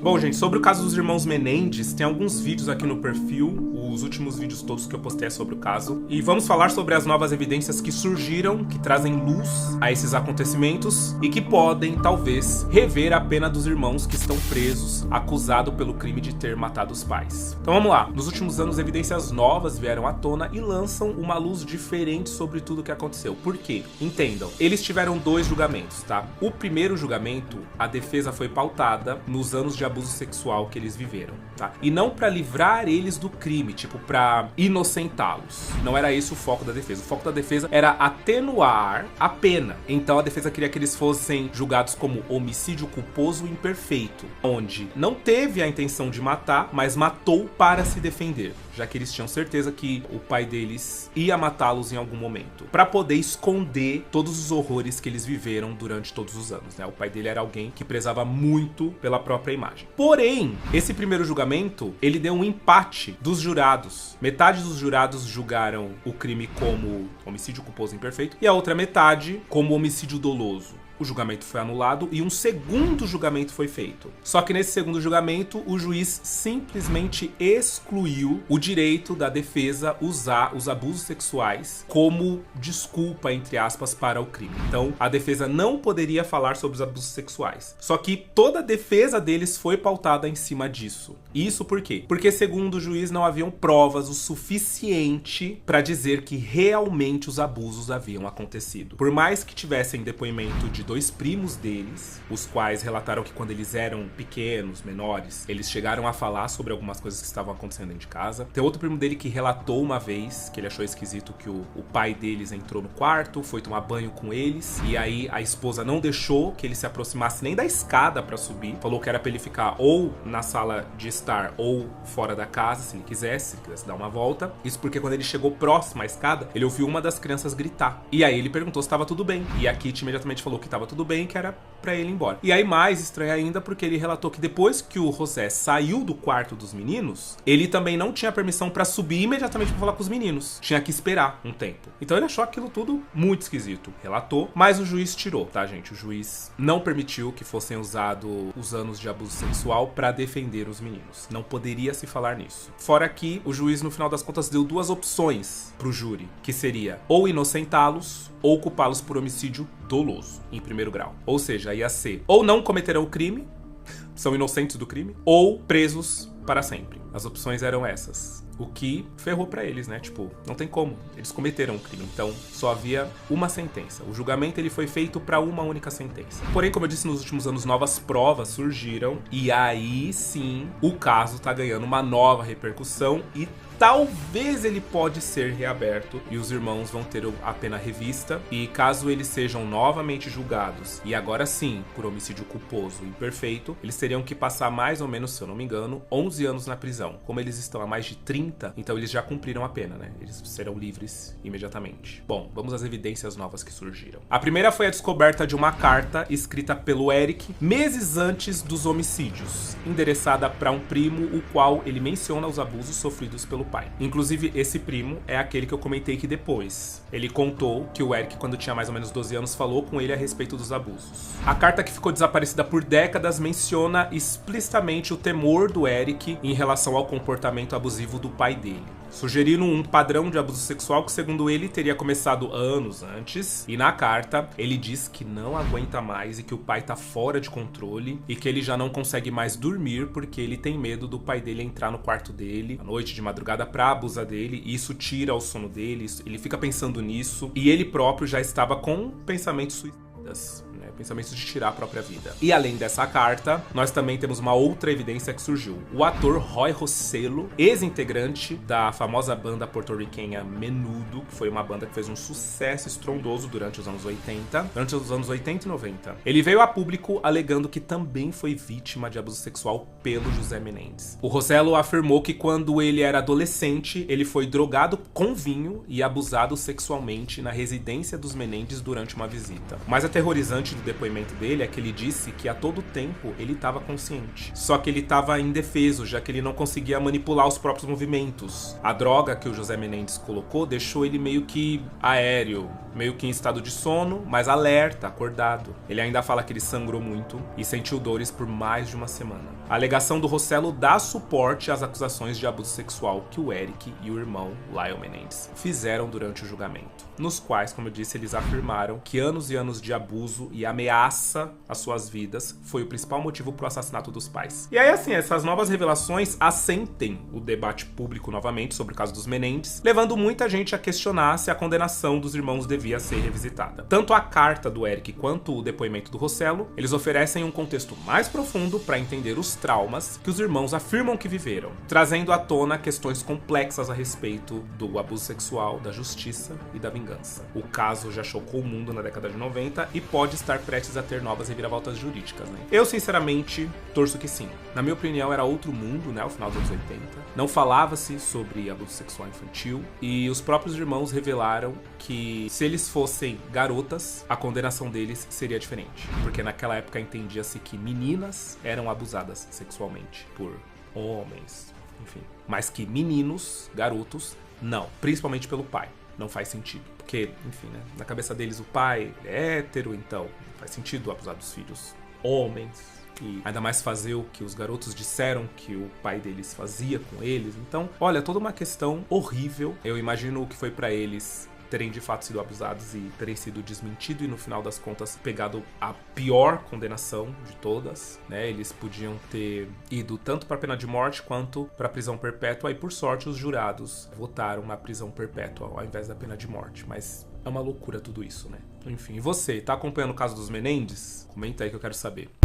Bom, gente, sobre o caso dos irmãos Menendez, tem alguns vídeos aqui no perfil, os últimos vídeos todos que eu postei é sobre o caso. E vamos falar sobre as novas evidências que surgiram, que trazem luz a esses acontecimentos e que podem, talvez, rever a pena dos irmãos que estão presos, acusados pelo crime de ter matado os pais. Então vamos lá. Nos últimos anos, evidências novas vieram à tona e lançam uma luz diferente sobre tudo o que aconteceu. Por quê? Entendam, eles tiveram 2 julgamentos, tá? O primeiro julgamento, a defesa foi pautada nos anos de abuso sexual que eles viveram, tá? E não pra livrar eles do crime, tipo, pra inocentá-los. Não era esse o foco da defesa. O foco da defesa era atenuar a pena. Então a defesa queria que eles fossem julgados como homicídio culposo imperfeito, onde não teve a intenção de matar, mas matou para se defender, já que eles tinham certeza que o pai deles ia matá-los em algum momento, para poder esconder todos os horrores que eles viveram durante todos os anos, né? O pai dele era alguém que prezava muito pela própria imagem. Porém, esse primeiro julgamento, ele deu um empate dos jurados. Metade dos jurados julgaram o crime como homicídio culposo imperfeito e a outra metade como homicídio doloso. O julgamento foi anulado e um segundo julgamento foi feito. Só que nesse segundo julgamento, o juiz simplesmente excluiu o direito da defesa usar os abusos sexuais como desculpa, entre aspas, para o crime. Então, a defesa não poderia falar sobre os abusos sexuais. Só que toda a defesa deles foi pautada em cima disso. Isso por quê? Porque, segundo o juiz, não haviam provas o suficiente para dizer que realmente os abusos haviam acontecido. Por mais que tivessem depoimento de 2 primos deles, os quais relataram que quando eles eram pequenos, menores, eles chegaram a falar sobre algumas coisas que estavam acontecendo dentro de casa. Tem outro primo dele que relatou uma vez que ele achou esquisito que o pai deles entrou no quarto, foi tomar banho com eles, e aí a esposa não deixou que ele se aproximasse nem da escada pra subir, falou que era pra ele ficar ou na sala de estar ou fora da casa, se ele quisesse dar uma volta. Isso porque quando ele chegou próximo à escada, ele ouviu uma das crianças gritar. E aí ele perguntou se estava tudo bem. E a Kitty imediatamente falou que estava tudo bem, que era pra ele ir embora. E aí mais estranho ainda, porque ele relatou que depois que o José saiu do quarto dos meninos, ele também não tinha permissão pra subir imediatamente pra falar com os meninos. Tinha que esperar um tempo. Então ele achou aquilo tudo muito esquisito. Relatou, mas o juiz tirou, tá, gente? O juiz não permitiu que fossem usados os anos de abuso sexual pra defender os meninos. Não poderia se falar nisso. Fora que o juiz, no final das contas, deu 2 opções pro júri, que seria ou inocentá-los ou culpá-los por homicídio doloso, em primeiro grau. Ou seja, ia ser ou não cometerão o crime, são inocentes do crime, ou presos para sempre. As opções eram essas. O que ferrou pra eles, né? Tipo, não tem como. Eles cometeram o crime, então só havia uma sentença. O julgamento ele foi feito pra uma única sentença. Porém, como eu disse, nos últimos anos novas provas surgiram e aí sim o caso tá ganhando uma nova repercussão e talvez ele pode ser reaberto e os irmãos vão ter a pena revista, e caso eles sejam novamente julgados, e agora sim, por homicídio culposo imperfeito, eles teriam que passar mais ou menos, se eu não me engano, 11 anos na prisão. Como eles estão há mais de 30, então eles já cumpriram a pena, né? Eles serão livres imediatamente. Bom, vamos às evidências novas que surgiram. A primeira foi a descoberta de uma carta escrita pelo Eric meses antes dos homicídios, endereçada para um primo, o qual ele menciona os abusos sofridos pelo pai. Inclusive, esse primo é aquele que eu comentei que depois ele contou que o Eric, quando tinha mais ou menos 12 anos, falou com ele a respeito dos abusos. A carta, que ficou desaparecida por décadas, menciona explicitamente o temor do Eric em relação ao comportamento abusivo do pai dele, sugerindo um padrão de abuso sexual que, segundo ele, teria começado anos antes. E na carta, ele diz que não aguenta mais e que o pai tá fora de controle e que ele já não consegue mais dormir porque ele tem medo do pai dele entrar no quarto dele à noite, de madrugada, pra abusar dele. E isso tira o sono dele, ele fica pensando nisso. E ele próprio já estava com pensamentos suicidas, pensamentos de tirar a própria vida. E além dessa carta, nós também temos uma outra evidência que surgiu. O ator Roy Rossello, ex-integrante da famosa banda porto-riquenha Menudo, que foi uma banda que fez um sucesso estrondoso durante os anos 80, durante os anos 80 e 90. Ele veio a público alegando que também foi vítima de abuso sexual pelo José Menendez. O Rossello afirmou que quando ele era adolescente, ele foi drogado com vinho e abusado sexualmente na residência dos Menendez durante uma visita. O mais aterrorizante do depoimento dele é que ele disse que a todo tempo ele estava consciente. Só que ele estava indefeso, já que ele não conseguia manipular os próprios movimentos. A droga que o José Menendez colocou deixou ele meio que aéreo, meio que em estado de sono, mas alerta, acordado. Ele ainda fala que ele sangrou muito e sentiu dores por mais de uma semana. A alegação do Rossello dá suporte às acusações de abuso sexual que o Eric e o irmão Lyle Menendez fizeram durante o julgamento, nos quais, como eu disse, eles afirmaram que anos e anos de abuso e ameaça às suas vidas foi o principal motivo para o assassinato dos pais. E aí, assim, essas novas revelações assentem o debate público novamente sobre o caso dos Menendez, levando muita gente a questionar se a condenação dos irmãos devia ser revisitada. Tanto a carta do Eric quanto o depoimento do Rossello, eles oferecem um contexto mais profundo para entender os traumas que os irmãos afirmam que viveram, trazendo à tona questões complexas a respeito do abuso sexual, da justiça e da vingança. O caso já chocou o mundo na década de 90 e pode estar prestes a ter novas reviravoltas jurídicas, né? Eu, sinceramente, torço que sim. Na minha opinião, era outro mundo, né? Ao final dos anos 80. Não falava-se sobre abuso sexual infantil e os próprios irmãos revelaram que se eles fossem garotas, a condenação deles seria diferente. Porque naquela época entendia-se que meninas eram abusadas sexualmente por homens, enfim. Mas que meninos, garotos, não. Principalmente pelo pai. Não faz sentido. Porque, enfim, né? Na cabeça deles o pai é hétero, então não faz sentido abusar dos filhos homens. E ainda mais fazer o que os garotos disseram que o pai deles fazia com eles. Então, olha, toda uma questão horrível. Eu imagino o que foi pra eles terem de fato sido abusados e terem sido desmentido e no final das contas pegado a pior condenação de todas, né? Eles podiam ter ido tanto para pena de morte quanto para prisão perpétua e por sorte os jurados votaram na prisão perpétua ao invés da pena de morte, mas é uma loucura tudo isso, né? Enfim, e você, tá acompanhando o caso dos Menendez? Comenta aí que eu quero saber.